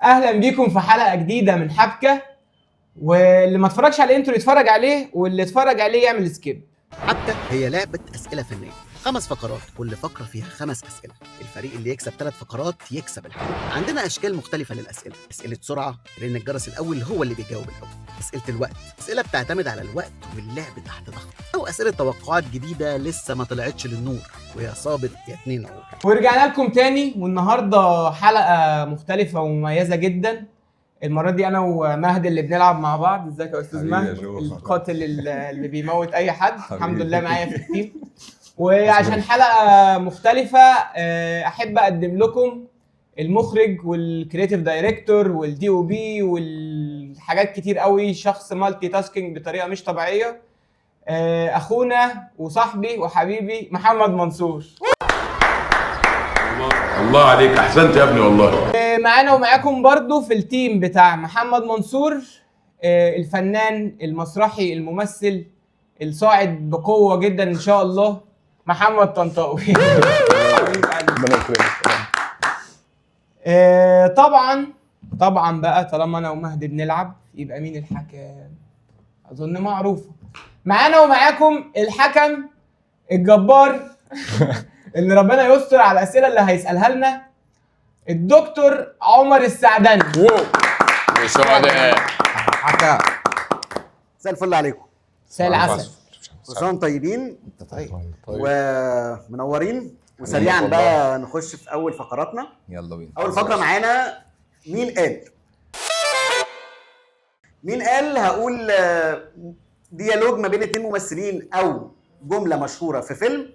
اهلا بيكم في حلقه جديده من حبكه. واللي ما اتفرجش على الانترو يتفرج عليه، واللي اتفرج عليه يعمل سكيب. حبكة هي لعبة أسئلة فنية، 5 فقرات، كل فقرة فيها 5 أسئلة. الفريق اللي يكسب 3 فقرات يكسب الحلقة. عندنا أشكال مختلفة للأسئلة: أسئلة سرعة، لأن الجرس الأول هو اللي بيجاوب الأول. أسئلة الوقت، أسئلة بتعتمد على الوقت واللعب تحت ضغط. أو أسئلة توقعات جديدة لسه ما طلعتش للنور، ويا صابت يا 2 عور. ورجعنا لكم تاني، والنهارده حلقه مختلفه ومميزه جدا. المره دي انا ومهدي اللي بنلعب مع بعض. ازيك يا استاذ مهدي؟ القاتل اللي بيموت اي حد. الحمد لله معايا في التيم. وعشان حلقه مختلفه احب اقدم لكم المخرج والكرياتيف دايركتور والدي او بي والحاجات كتير قوي، شخص مالتي تاسكينج بطريقه مش طبيعيه، اخونا وصاحبي وحبيبي محمد منصور. الله عليك، احسنت يا ابني والله. معانا ومعاكم برضو في التيم بتاع محمد منصور الفنان المسرحي الممثل الصاعد بقوة جدا ان شاء الله، محمد طنطاوي. طبعا بقى طالما انا ومهدي بنلعب يبقى مين الحكم؟ اظن معروفة. معانا ومعاكم الحكم الجبار اللي ربنا يستر على الاسئله اللي هيسالها لنا، الدكتور عمر السعدني. وسعداء حكا، مساء الفل عليكم. مساء العسل. كلكم طيبين. انت طيب ومنورين. وسريعا بقى نخش في اول فقراتنا. يلا بينا. اول فقره معانا مين قال هقول ديالوج ما بين 2 ممثلين او جمله مشهوره في فيلم،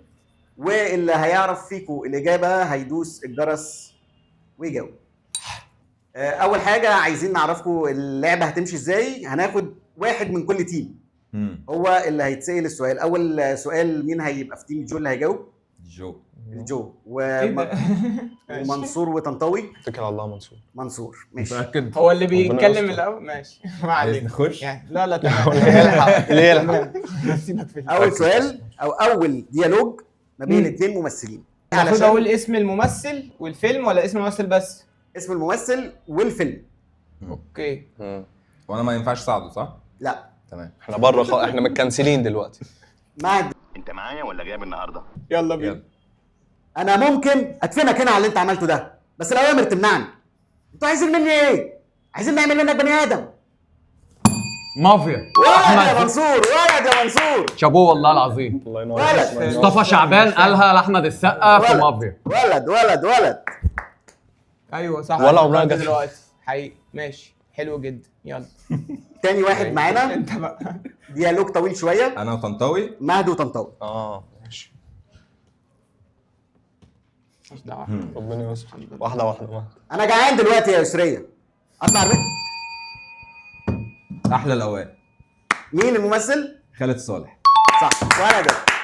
واللي هيعرف فيكم الاجابه هيدوس الجرس ويجاوب. اول حاجه عايزين نعرفكم اللعبه هتمشي ازاي. هناخد واحد من كل تيم هو اللي هيتسال السؤال. اول سؤال مين هيبقى في تيم جو اللي هيجاوب؟ جو ومنصور وطنطاوي. اتكل على الله. منصور ماشي. متأكد؟ هو اللي بيتكلم الاول. ماشي ما علينا. نخش يعني لا تمام. ليه يلحق؟ سيبك في اول سؤال او اول ديالوج ما بين 2 ممثلين. المفروض اقول اسم الممثل والفيلم ولا اسم الممثل بس؟ اسم الممثل والفيلم. اوكي. وانا ما ينفعش اساعده صح؟ لا تمام. احنا بره احنا متكنسلين دلوقتي. مهدي انت معايا ولا جايب النهارده؟ يلا بينا. انا ممكن ادفنك هنا على اللي انت عملته ده، بس الاوامر تمنعني. انتوا عايزين مني ايه؟ عايزين نعمل منك بني ادم. مافيا. ولد يا منصور، ولد يا منصور. شابوه والله العظيم. الله ينور. مصطفى شعبان قالها لاحمد السقا في مافيا. ولد. ايوه صح. ولا عمرها جت دلوقتي حقيقي. ماشي حلو جدا. يلا تاني واحد معانا انت بقى. ديالوج طويل شويه. انا وطنطاوي. مهدي وطنطاوي. ماشي. مش دعوه. ربنا يستر. واحده مهدي. انا جعان دلوقتي يا يسريه. اطلع الريتم. احلى الاوان. مين الممثل؟ خالد صالح. صح.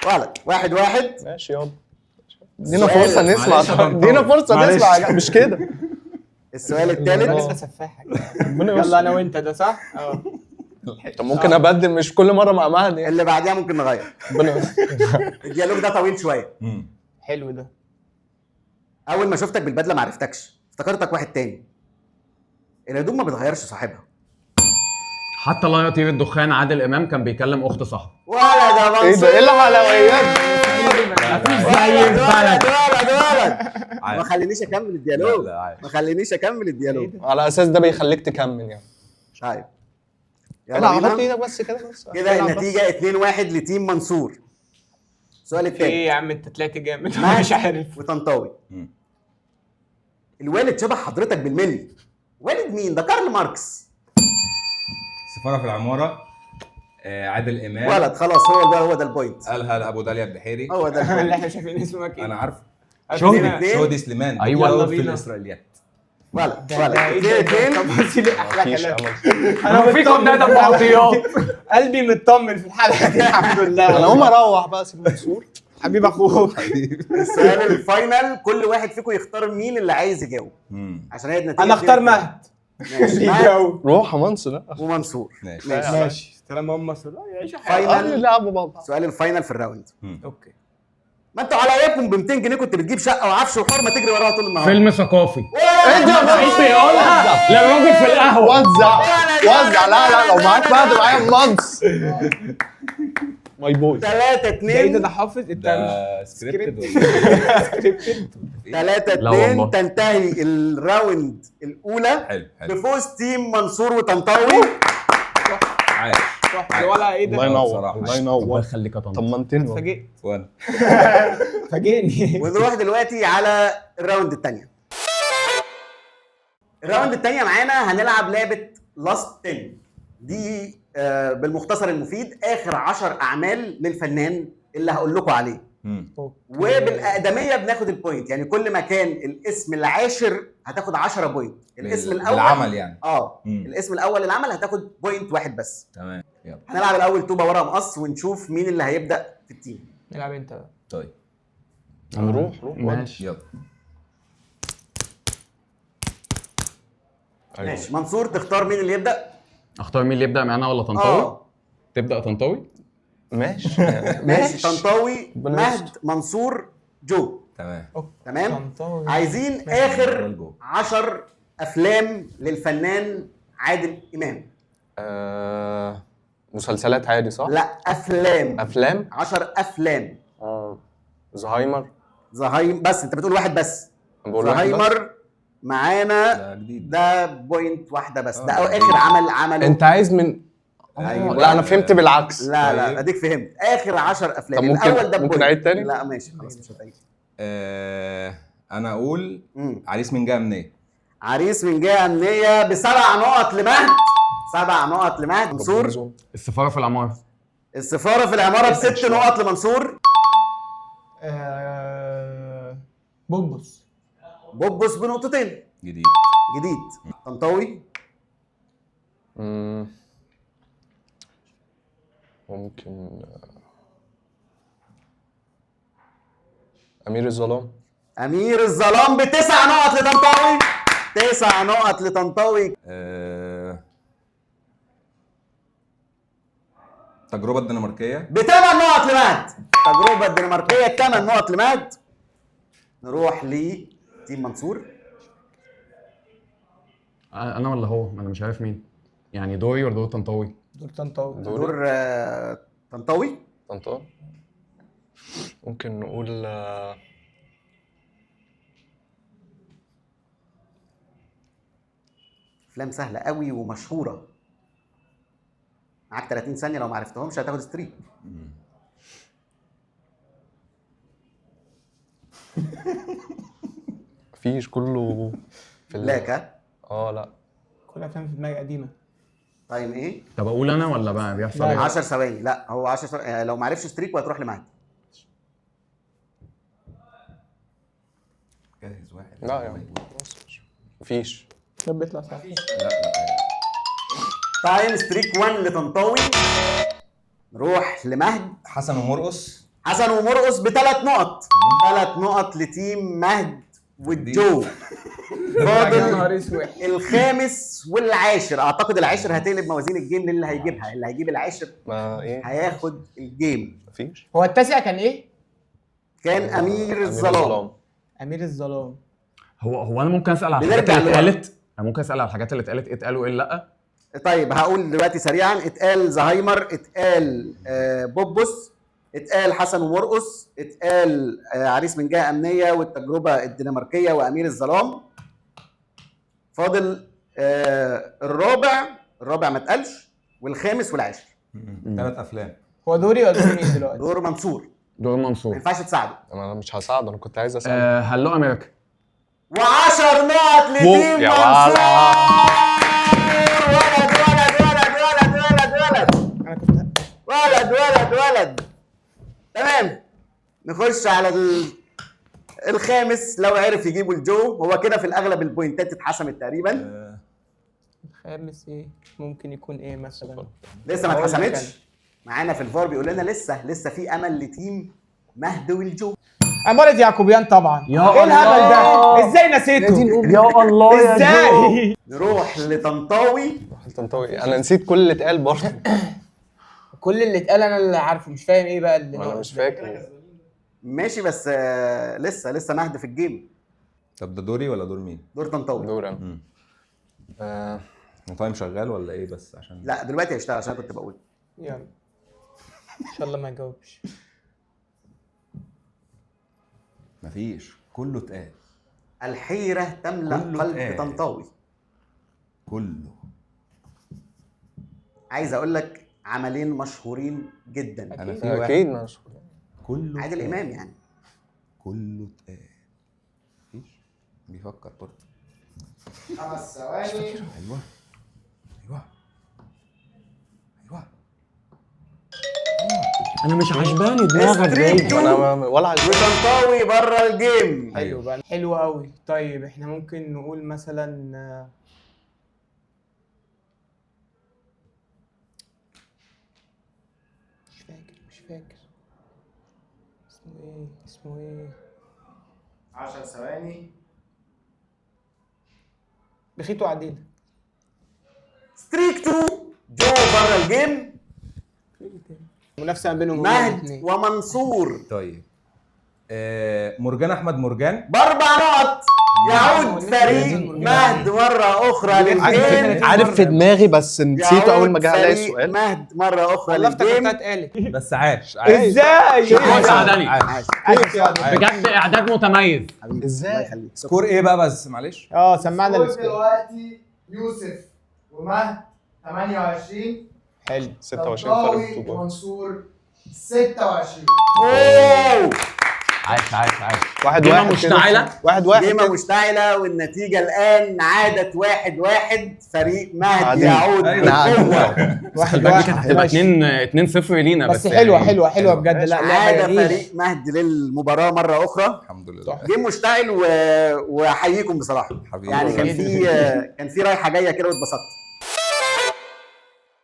ولد. 1-1. ماشي يلا. ادينا فرصه نسمع. مش كده. السؤال الثالث. لسه سفاحه. يلا انا وانت ده صح؟ طب ممكن ابدل، مش كل مره مع مهدي. اللي بعديها ممكن نغير. ربنا يستر. الديالوج ده طويل شويه. حلو ده. اول ما شفتك بالبدله ما عرفتكش، افتكرتك واحد تاني. الهدوم ما بتغيرش صاحبها. حتى لا يطير الدخان عادل امام كان بيكلم اخت صاحبه. ولد يا منصور. ايه ده؟ ايه الحلويات؟ مفيش زي البلد. ولد. ما خلينيش اكمل الديالوج. على اساس ده بيخليك تكمل يعني. طيب يلا حط ايدك بس كده كده النتيجه 2-1 لتيم منصور. السؤال الثاني. ايه يا عم انت طلعت جامد. مش عارف. وطنطاوي. الوالد شبه حضرتك بالملي. والد مين؟ ده كارل ماركس. سفارة في العمارة. عادل امام. ولد. خلاص هو ده البوينت. قالها لابو داليا البحيري. هو ده اللي البوينت. احنا شايفين اسمه اكيد. انا عارفه. شهدي سليمان. أيوة. يلا بينا. في الاسرائيليات. ولد. 2-2. احلى مفيش كلام. امل. انا في قناه معطيات. قلبي مطمن في الحلقه دي الحمد لله. انا هقوم اروح بقى. سيب منصور. حبيب اخوك. السؤال الفاينل، كل واحد فيكم يختار مين اللي عايز يجاوب عشان هي النتيجه. انا اختار مهد. ماشي. مهد روح يا منصور. ومنصور. ماشي طالما هم مصر يعيشوا فاينل. يلعبوا بعض. سؤال الفاينل في الراوند. اوكي. ما انتوا على ايامكم ب 200 جنيه كنت بتجيب شقه وعفش وحرمه تجري وراها طول النهار. فيلم ثقافي. ايه ده عايز يقولها للراجل في القهوه. وزع لا لو معاك بعد معايا مانس. ماي بوي. 3 ده ايه 2 ده حافظ انت؟ ده سكريبتد سكريبتد. 3 لا 2 والله. تنتهي الراوند الاولى حلو حلو. بفوز تيم منصور وطنطاوي. عاش. ولا ايه الله ده؟ ينور بصراحة. الله الله ينور. يخليك يا طنط. طمنتني. اتفاجئت وانا فاجئني. ونروح دلوقتي على الراوند الثانيه. الراوند الثانيه معانا هنلعب لعبه لاست 10. دي بالمختصر المفيد اخر 10 اعمال للفنان اللي هقول لكم عليه. وبالاقدميه بناخد البوينت، يعني كل ما كان الاسم العاشر هتاخد 10 بوينت. الاسم الاول العمل يعني. الاسم الاول للعمل هتاخد بوينت واحد بس. تمام يلا. هنلعب الاول طوبه ورقه مقص ونشوف مين اللي هيبدا في التيم. العب انت بقى. طيب نروح ماشي. يلا. ماشي منصور تختار مين اللي يبدا. اختار مين اللي يبدا معانا ولا طنطاوي؟ اه تبدا طنطاوي. ماشي ماشي طنطاوي مهد منصور جو. تمام. تمام. طنطاوي. عايزين اخر جو. 10 افلام للفنان عادل امام. مسلسلات عادي صح؟ لا افلام. افلام 10 افلام. زهايمر. زهايمر بس انت بتقول واحد بس. بقول واحد بس. زهايمر معانا ده جديد. ده بوينت واحده بس. ده اخر عمله. انت عايز من أيوة. لا انا فهمت بالعكس. لا لا طيب. اديك فهمت اخر 10 افلام. طب ممكن- الاول ده ممكن بوينت. أعيد تاني؟ لا ماشي خلاص مش هتعيد. انا اقول عريس من جهه منين. عريس من جهه امنيه ب7 نقط لمهد. 7 نقط لمهد. منصور السفاره في العماره. السفاره في العماره ب6 نقط لمنصور. بوبوس. بوبوس بنقطتين. جديد. جديد. طنطاوي ممكن امير الظلام. امير الظلام ب9 نقط لطنطاوي. 9 نقط لطنطاوي. التجربه الدنماركيه ب8 نقط لمهد. التجربه الدنماركيه 8 نقط لمهد. نروح لتيم منصور. انا ولا هو؟ انا مش عارف مين. يعني دوري ولا دور طنطاوي؟ دور طنطاوي. دور طنطاوي. طنطاوي. ممكن نقول افلام سهله قوي ومشهوره. معاك 30 ثانيه لو ما عرفتهمش هتاخد ستريك. مفيش كله في لاكا. لا كل افلام في دماغي قديمه. طيب ايه؟ طب اقول انا ولا بقى بيحصل لا، ايه؟ 10 ثواني. لا هو 10 ثواني. لو ما عرفش ستريك وهتروح لمهد. جاهز واحد. لا يعني مفيش. ده بيطلع صح. تايم ستريك 1 لطنطاوي. نروح لمهد. حسن ومرقص. حسن ومرقص ب3 نقط. 3 نقط لتيم مهد والجو. يا فاضل نهار اسود. الخامس والعاشر. اعتقد العاشر هتقلب موازين الجيم للي هيجيبها. اللي هيجيب العاشر ما ايه هياخد الجيم. مفيش. هو التاسع كان ايه؟ كان امير الظلام. امير الظلام. هو انا ممكن اسال على الحاجات بنرجع اللي لورا. اتقالت؟ انا ممكن اسال على الحاجات اللي اتقالت، اتقالوا ايه لا؟ طيب هقول دلوقتي سريعا. اتقال زهايمر، اتقال بوبوس، اتقال حسن ومرقص، اتقال عريس من جهه امنيه والتجربه الدنماركيه وامير الظلام. فاضل الرابع ما اتقالش، والخامس والعاشر. 3 افلام. هو دوري ولا دور مين دلوقتي؟ دور منصور. دور ما منصور. ينفعش تساعده. انا مش هساعد، انا كنت عايز اساعد. هلو امريكا. و10 نقط لتيم يا منصور. انا كنت ولد. تمام. نخش على الخامس. لو عرف يجيبوا الجو هو كده في الاغلب البوينتات اتحسمت تقريبا. الخامس ايه؟ ممكن يكون ايه مثلا؟ لسه ما أقول لك اتحسمتش. معانا في الفار بيقول لنا لسه في امل لتيم مهد والجو. عمارة يعقوبيان طبعا. يا ايه الهبل الله. ده؟ ازاي نسيته؟ يا الله ازاي؟ نروح لطنطاوي. طنطاوي. انا نسيت كل اللي اتقال برضه. كل اللي اتقال انا اللي عارفه، مش فاهم ايه بقى اللي انا مش فاكر. ماشي بس لسه مهد في الجيم. طب ده دوري ولا دور مين؟ دور طنطاوي. دور انا. التايم شغال ولا ايه بس عشان لا دلوقتي هيشتغل عشان كنت بقول. يلا ان شاء الله ما يجاوبش. مفيش، كله اتقال. الحيرة تملأ كله قلب اتقال. طنطاوي. كله. عايز اقول لك عملين مشهورين جدا. انا في واحد اكيد مشهور. كله عادل اتقال. امام يعني. كله اتقال. مفيش، بيفكر برضه. 5 ثواني. ايوه ايوه ايوه. انا مش عجباني دماغك ستريت دايما. انا ولا عايز. وطنطاوي بره الجيم. حلو بقى، حلو قوي. طيب احنا ممكن نقول مثلا مش فاكر اسمه ايه 10 ثواني. بخيتو عديلة. ستريك 2 جو بره الجيم. منافسة ما بينهم مهد ومنصور طيب مرجان احمد مرجان ب4 نقط. يعود فريق مهد مرة أخرى للجيم. عارف في دماغي بس نسيته اول ما جه عليا فريق السؤال. مهد مرة أخرى والله للجيم. افتكرتها اتقالت. بس عاش ازاي؟ عاش عدني. عاش. بجد اعداد متميز. ازاي؟ الله يخليك. سكور ايه بقى بس معلش؟ سمعنا السكور. دلوقتي يوسف ومهد 28، حلو 26 فرق طنطاوي بطولات. ومنصور 26. أوه. عاش عاش عاش. واحد جيمة واحد مشتعلة. كده. واحد واحد جيمة كده. مشتعلة والنتيجة الآن عادت 1-1. فريق مهد عادل. يعود بقوة. 1-1 هتبقى 2-0 لينا بس يعني. حلوة بجد. لا لعبة عاد جميلة. فريق مهد للمباراة مرة أخرى. الحمد لله. جيم مشتعل وأحييكم بصراحة. حبيبي. يعني كان في رايحة جاية كده واتبسطت.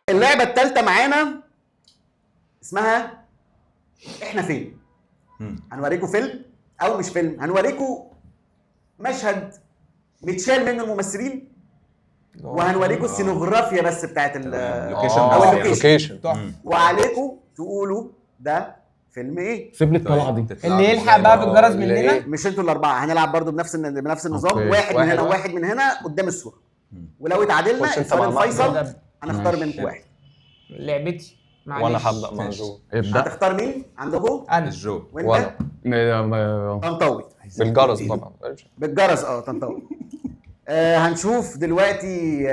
اللعبة الثالثة معانا اسمها احنا فين؟ هنوريكم فيلم او مش فيلم، هنوريكم مشهد متشال منه الممثلين وهنوريكم السينوغرافيا بس بتاعت اللوكيشن أو بس اللوكيشن. يعني. وعليكم تقولوا ده فيلم ايه. سيب لي الطلعه دي. اللي يلحق بقى بالجرس مننا. مش انتوا الاربعه، هنلعب برضو بنفس النظام. أوكي. واحد من هنا وواحد من هنا قدام الصوره. ولو اتعادلنا خش انت السؤال مع الفيصل هنختار ماشي. منكم واحد. لعبتي معلش. وانا هبدا مع ماشي. جو ابدا. هتختار مين عندكم؟ انا الجو. وانت؟ طنطاوي بالجرس طبعا. بالجرس. طنطاوي. هنشوف دلوقتي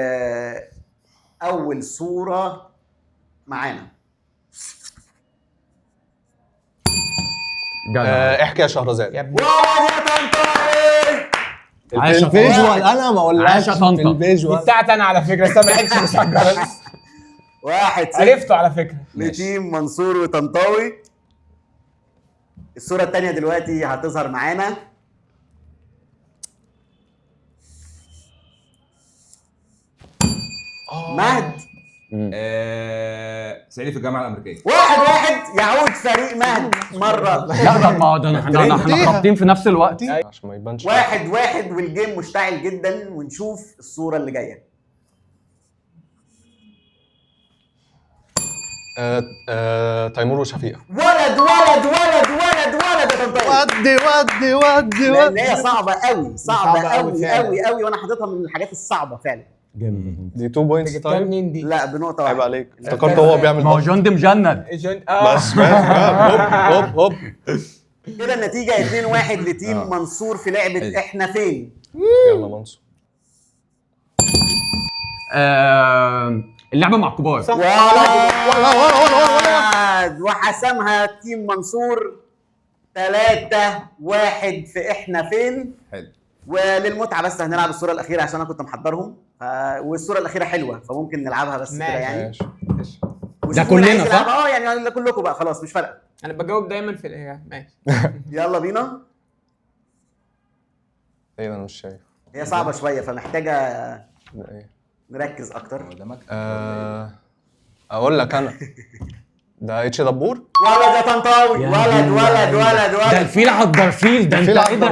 اول صورة معانا. احكي يا شهرزاد. يا ابني واو يا طنطاوي. عاش يا الفيجوال انا ما اقولكش. عاش يا طنطا. دي الفيجوال بتاعتي انا على فكرة. بس أنا ما لحقتش بس على الجرس. 1-0 عرفته على فكرة. لتيم منصور وطنطاوي. الصورة الثانية دلوقتي هتظهر معانا. مهد صعيدي في الجامعه الامريكيه. 1-1 يعود فريق مهد مرة. لا ده ما ده احنا خابطين في نفس الوقت. عشان ما يبانش. 1-1 والجيم مشتعل جدا. ونشوف الصورة اللي جاية. تيمور وشفيقة. ولد ولد ولد ولد ولد يا طنطاوي. ودي لان هي صعبه قوي. صعبه صعبة أوي قوي فعلا. قوي قوي. وانا حاططها من الحاجات الصعبه فعلا. جامد. دي 2 بوينتس. جبتها طيب منين دي؟ لا بنقطه عيب واحده. عليك. افتكرت هو بيعمل ما هو ضغط. جندي مجند. بس هوب هوب. كده النتيجه 2-1 لتيم منصور في لعبه احنا فين. يلا منصور. اللعبه مع الكبار. وحسمها تيم منصور 3-1 في احنا فين. حلو. وللمتعه بس هنلعب الصوره الاخيره عشان انا كنت محضرهم. والصوره الاخيره حلوه فممكن نلعبها بس كده يعني. ماشي. ده كلنا صح؟ يعني كلكم بقى خلاص مش فارقه. انا بجاوب دايما في الايه. ماشي. يلا بينا. ايه انا مش شايف. هي صعبه شويه فمحتاجه ده ايه؟ نركز اكتر. قدامك. اقول لك انا. ده اتش دبور. ولد يا طنطاوي. ولد ده الفيل على الدرفيل. ده انت ايه ده؟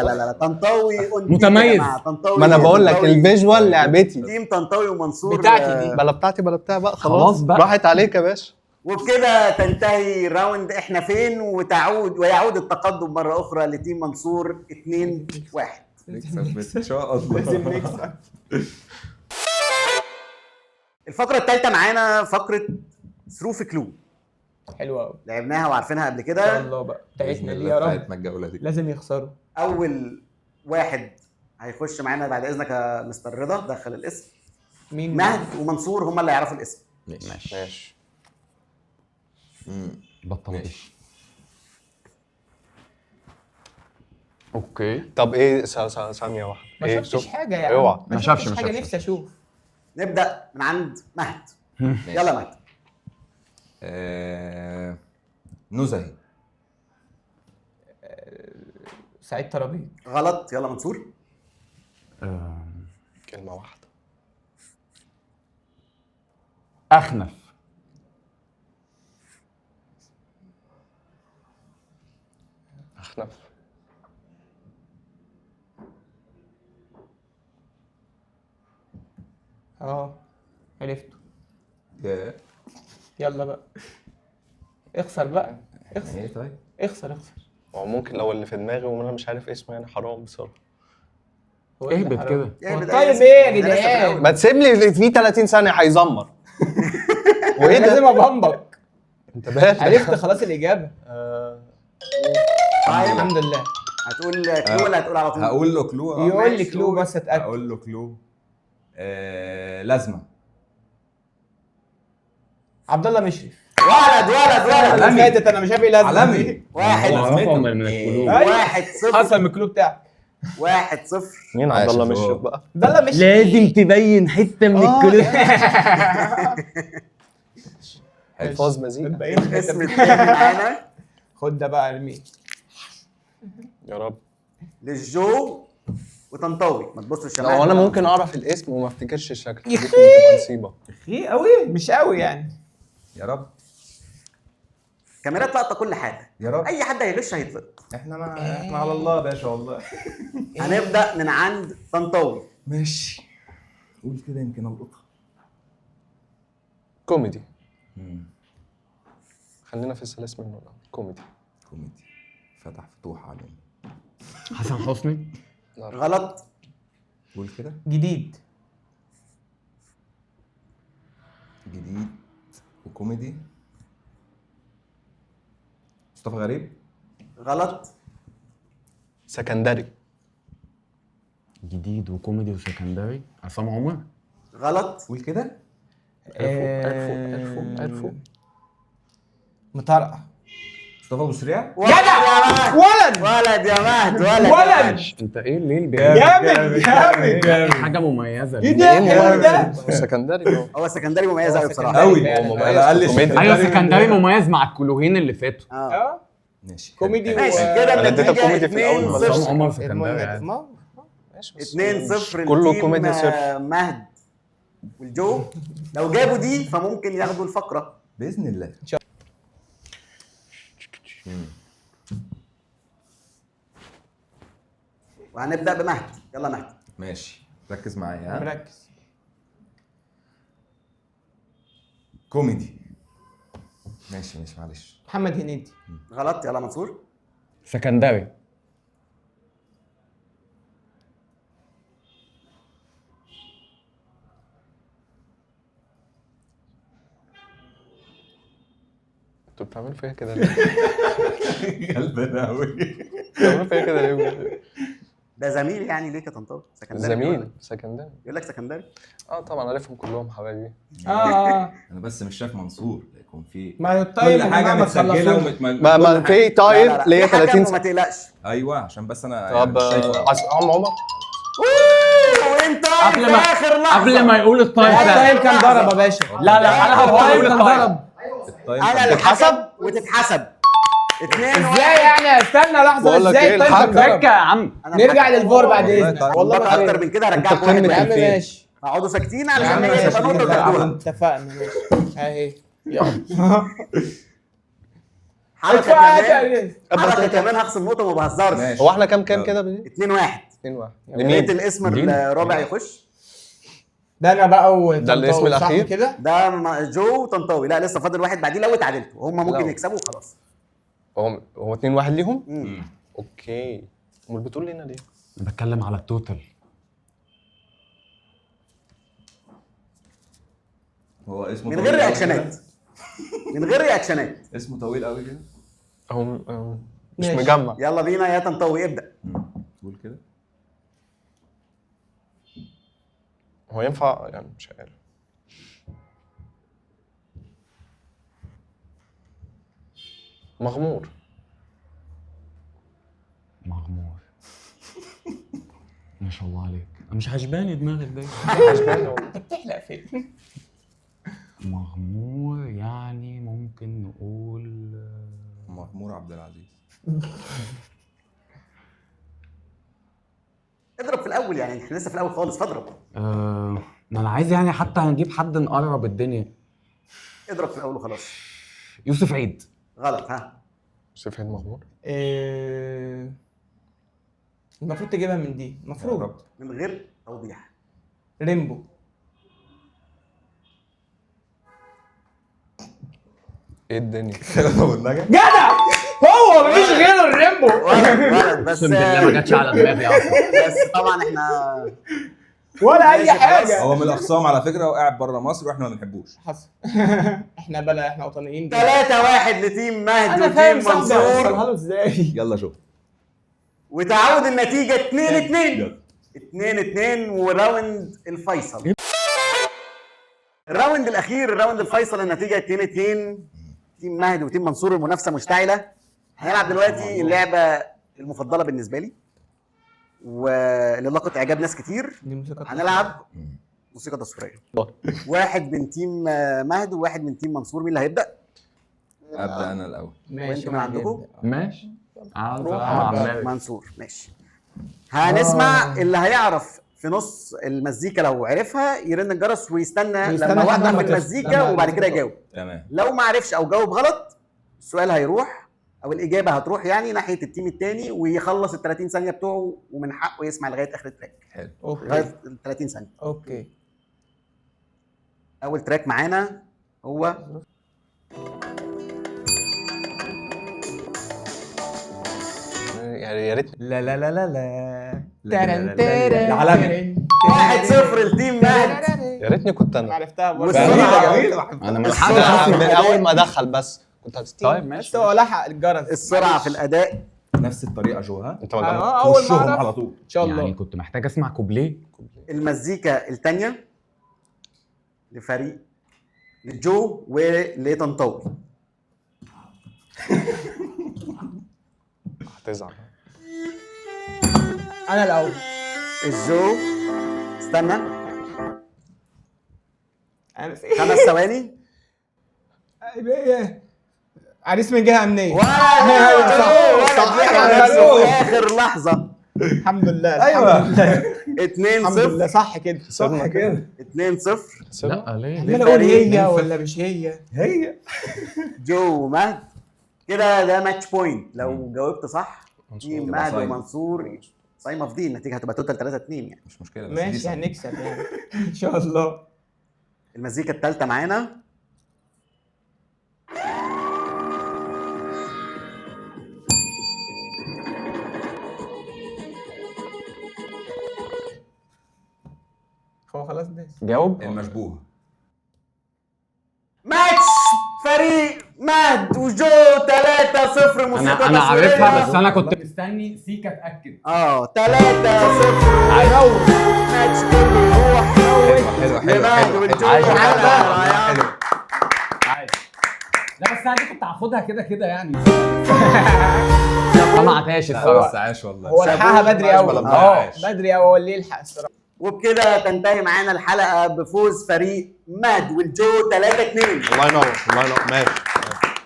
لا طنطاوي متميز. طنطاوي. ما انا بقول لك الفيجوال لعبتي. تيم طنطاوي ومنصور. بتاعتي دي. بلا بتاعتي بقى خلاص بقى. راحت عليك يا باشا. وبكده تنتهي الراوند احنا فين، ويعود التقدم مره اخرى لتيم منصور 2-1. نكسب ان شاء الله. لازم نكسب. الفقره الثالثه معانا فقره ثرو كلو. حلوه قوي، لعبناها وعارفينها قبل ان كده. شاء الله بقى بتاعتنا دي يا رب. بتاعتنا الجوله دي لازم يخسروا. اول واحد هيخش معانا بعد اذنك يا مستر رضا، دخل الاسم. مين؟ مهد ومنصور هم اللي هيعرفوا الاسم. ماشي. بطلش. اوكي. طب ايه ثانيه واحده. ما ايه شفتش حاجه يا عم. اوعى. ما شافش، شفتش ما حاجه، شافش. نفسي اشوف. نبدا من عند مهد. يلا مهد. نزهي. سعيد ترابيك. غلط. يلا منصور. كلمه واحده. اخنف. اخنف. عرفته. يا يلا بقى اخسر بقى، اخسر ايه طيب؟ اخسر. هو ممكن لو اللي في دماغي وانا مش عارف اسمه يعني حرام بصراحه. هو اللي اهبط حرام. كده. اهبط. طيب ايه يا جدعان؟ ما تسيب لي في 30 ثانيه هيزمر. وايه لازم ده؟ ابهمبك. انت بالغ. عرفت خلاص الاجابه. الحمد لله. هتقول كلو ولا هتقول على طول؟ هقول له كلو. يقول لي ماشي، كلو قول. بس اتاكد. هقول له كلو. لازمه. عبد الله مشرف. ولد. اللي فاتت انا مش عارف ايه لازمه عالمي. دي. واحد. اعرفهم من الكلوب. أيوة. 1-0. حصل من الكلو بتاعك. 1-0. مين عبد الله مشرف بقى؟ عبد الله مشرف. لازم تبين حته من الكلوب. الفاظ مزيكا. الاسم الثاني معانا خد ده بقى لمين؟ يا رب. للجو وطنطاوي. ما تبصش لو انا ممكن اعرف الاسم وما افتكرش الشكل دي يخي. تبقى نصيبه. ايه قوي؟ مش قوي يعني. يا رب كاميرات لقطه كل حاجه. يا رب. اي حد هيغش هيتلقط. احنا على الله يا باشا والله. هنبدا من عند طنطاوي. ماشي. قول كده يمكن القطها. كوميدي. خلينا في السلاسل منه. كوميدي. كوميدي. فتح فتوح علينا. حسن حسني. غلط. قول كده. جديد وكوميدي. مصطفى غريب. غلط. سكندري. جديد وكوميدي وسكندري. عصام عمر. غلط. قول كده. عرفوا. مصطفى مطرقع. ابو سريع. ولد يا مهد. ولد. انت ايه الليل جامد. حاجه مميزه. ايه ده؟ حلو ده. سكندري. هو سكندري مميز قوي بصراحه. قوي. على الاقل ايوه سكندري مميز مع الكلوهين اللي فاتوا. ماشي. كوميدي ماشي و- كده أنا اديتك النتيجة كوميدي في الأول. 2-0. عصام عمر سكندري يعني. 2-0 كله لتيم كوميدي صرف. مهد والجو. لو جابوا دي فممكن ياخدوا الفقره باذن الله. وهنبدا بمهد. يلا مهد. ماشي ركز معايا. ها مركز. كوميدي. ماشي معلش. محمد هنيدي. غلط. يلا منصور. سكندري. انتوا بتعملوا فيا كده ليه؟ غلبان قوي. بتعملوا فيا كده ليه؟ ده زميل يعني ليك يا طنطاوي. سكندري. زميل سكندري. يقول لك سكندري. طبعا عارفهم كلهم حبايبي. اه انا بس مش شايف منصور يكون في ما الطيب كل حاجه متسجله ما في طيب لا، ليا في حكم 30 وما سنه. تقلقش. ايوه عشان بس انا طب مش شايفه. عصام عمر. وانت قبل في ما اخر لحظه. قبل ما يقول الطيب ده. الطيب كان ضرب يا باشا. لا انا الطيب هقول كان الطيب. ضرب. الطيب انا اللي حسب وتتحسب. 2-1. ازاي يعني؟ استنى لحظه. بقول لك ازاي ايه، الطيب كان ضرب؟ فكه يا عم. نرجع للفور بعد والله اذنك. طيب. والله والله ما اكتر فاهم. من كده هرجعكم قمة يا عم 1-1. ماشي. اقعدوا ساكتين يا عم علشان ماشي. يبقى نقطه تاخدوها. اتفقنا ماشي. اهي يلا. حركه كمان هخصم نقطه وما بهزرش. ماشي. هو احنا كام كده 2-1. 2-1 يا ريت الاسم الرابع يخش. ده انا بقى ده الاسم وطنطاوي، صح الأخير؟ كده؟ ده جو وطنطاوي. لا لسه فاضل واحد بعديه، لو اتعادلتوا هم ممكن لا. يكسبوا وخلاص. هو 2-1 ليهم؟ مم. اوكي. امال بتقول لنا ليه؟ انا بتكلم على التوتال. هو اسمه من طويل غير أوي رياكشنات. كده؟ من غير رياكشنات. اسمه طويل قوي كده. هو مش ماشي. مجمع. يلا بينا يا طنطاوي ابدا. قول كده. هو ينفع يعني مش عارف. مغمور. مغمور. ما شاء الله عليك، مش عجباني دماغك ده. بتحلق فين؟ مغمور يعني ممكن نقول مغمور عبد العزيز. اضرب في الاول، يعني احنا لسه في الاول خالص، فاضرب. ما انا عايز يعني حتى هنجيب حد نقرب الدنيا. اضرب في الاول وخلاص. يوسف عيد. غلط. ها يوسف عيد مغمور. المفروض تجيبها من دي، المفروض. من غير توضيح. ريمبو. ايه الدنيا؟ جدع، هو مفيش غيره الريمبو. غلط بس. اقسم بالله ما جاتش على دماغي اصلا. بس طبعا احنا ولا اي ماشي، خلاص. حاجه. هو من الاخصام على فكره، وقاعد بره مصر واحنا ما بنحبوش. حصل. احنا وطنيين. 3-1 لتيم مهدي انا فاهم وتيم صاحبي اوصلها منصور. له ازاي. يلا شوف. وتعود النتيجه 2-2. يلا. 2-2 وراوند الفيصل. الراوند الاخير، الراوند الفيصل، النتيجه 2-2. تيم مهدي وتيم منصور، المنافسه مشتعله. هنلعب دلوقتي اللعبه المفضله بالنسبه لي واللي لقت اعجاب ناس كتير. دي موسيقى. هنلعب موسيقى تصويريه. واحد من تيم مهدي وواحد من تيم منصور. مين اللي هيبدا؟ ابدا انا الاول. ماشي. وانتوا من عندكم؟ ماشي. منصور ماشي. هنسمع اللي هيعرف في نص المزيكا، لو عرفها يرن الجرس ويستنى لما لحد اوقف ما تخلص. المزيكا لما وبعد كده المزيكا يجاوب. تمام. لو ما عرفش او جاوب غلط السؤال هيروح او الاجابه هتروح يعني ناحيه التيم الثاني، ويخلص ال 30 ثانيه بتوعه ومن حقه يسمع لغايه اخر التراك. حلو. اوكي. لغايه ال 30 ثانيه. اوكي. اول تراك معانا هو يعني يا ريت. لا لا لا لا لا. العالمي. 1-0 لتيم مهدي. يا ريتني كنت انا. عرفتها برضه. والسرعه انا من السرعة من في اول ما دخل بس كنت هتستوعب. طيب ماشي. بس هو لحق الجرس. السرعه في الاداء. نفس الطريقه جو. ها انت ما جمعت. اول ما وشهم اعرف على طول. ان شاء يعني الله. كنت محتاج اسمع كوبليه. المزيكا الثانيه لفريق لجو ولطنطاوي. هتزعل. انا الاول. الجو استنى انا 5 ثواني. عريس من جهه امنيه. صح في اخر لحظه. الحمد لله. أيوة. الحمد لله. 2-0. الحمد لله. صح كده. صح كده. 2-0. لا ليه؟ عمال اقول هي ولا مش هي. هي جو ومهد كده. ده ماتش بوينت لو جاوبت صح. تيم مهد صايمة. ومنصور صايمه في دي. النتيجه هتبقى توتال 3-2 يعني. مش مشكله. بس دي ماشي صح. هنكسب يعني ان شاء الله. المزيكا الثالثه معانا هو خلاص ده. جاوب. المشبوه. ماتش فريق مهد وجو 3-0 موسيقى انا عارفها تصويرية. بس انا كنت مستني سيكا اتاكد. 3-0. ماتش كله يروح حلو لمهد والجو. عايش. حلو. عادي. لا بس انا دي كنت هاخدها كده كده يعني. ما عطاش لا بس الصراحه. عاش والله. هو لحقها بدري قوي. عاش. بدري قوي. هو اللي يلحق الصراحه. وبكده تنتهي معانا الحلقه بفوز فريق مهد والجو 3-2. الله ينور الله ينور. ماشي.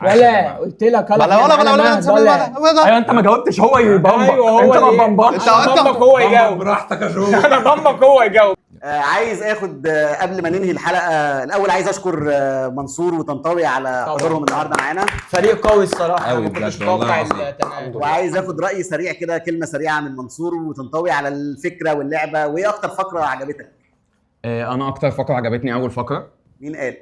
ولا قلت لك ايوه انت ما جاوبتش هو يبمبك. ايوه هو انت ما اللي- بمبكش. بمبك هو يجاوب. براحتك يا جو. انا بمبك هو يجاوب. عايز اخد قبل ما ننهي الحلقه الاول عايز اشكر منصور وطنطاوي على طبعاً. حضورهم النهارده معانا. فريق قوي الصراحه. قوي ما كنتش بجد والله متوقع العظيم. التنافس. وعايز اخد راي سريع كده، كلمه سريعه من منصور وطنطاوي على الفكره واللعبه. وايه اكتر فقره عجبتك؟ انا اكتر فقره عجبتني اول فقره. مين قال؟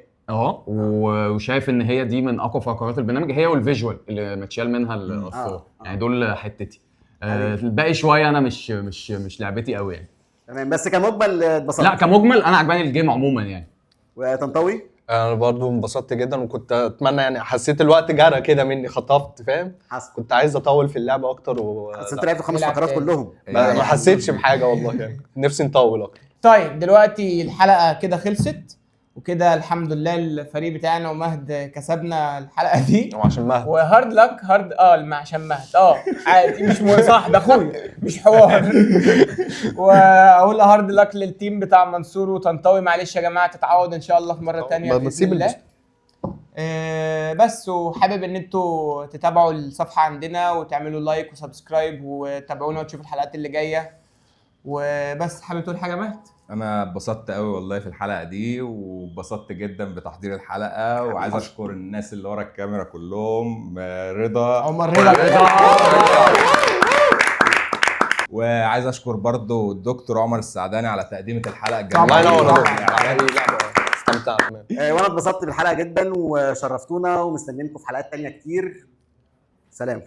وشايف ان هي دي من اقوى فقرات البرنامج، هي والفيجوال اللي متشال منها الصور. يعني دول حتتي. الباقي شويه انا مش لعبتي قوي يعني. تمام، بس كمجمل اتبسطت؟ لا كمجمل انا عجباني الجيم عموما يعني. وتنطوي؟ انا برضو انبسطت جدا، وكنت اتمنى يعني، حسيت الوقت جرى كده مني، خطفت فاهم. كنت عايز اطول في اللعبه اكتر بس انت لعبت 5 فقرات كلهم. ما حسيتش بحاجه والله يعني، نفسي نطول اكتر. طيب دلوقتي الحلقه كده خلصت، وكده الحمد لله الفريق بتاعنا ومهد كسبنا الحلقه دي. وعشان مهد وهارد لك هارد عشان مهد عادي، مش صح، ده اخويا مش حوار. واقول هارد لك للتيم بتاع منصور وطنطاوي. معلش يا جماعه، تتعود ان شاء الله في مره ثانيه باذن الله. بس وحابب ان انتوا تتابعوا الصفحه عندنا وتعملوا لايك وسبسكرايب وتابعونا وتشوفوا الحلقات اللي جايه. وبس حابب تقول حاجه مهد؟ انا اتبسطت قوي والله في الحلقه دي، واتبسطت جدا بتحضير الحلقه، وعايز اشكر الناس اللي ورا الكاميرا كلهم، رضا عمر رضا وعايز اشكر برضو الدكتور عمر السعداني على تقديمه الحلقه الجميله. الله ينور، استمتعت. وانا اتبسطت بالحلقه جدا وشرفتونا، ومستنيينكم في حلقات تانية كتير. سلام.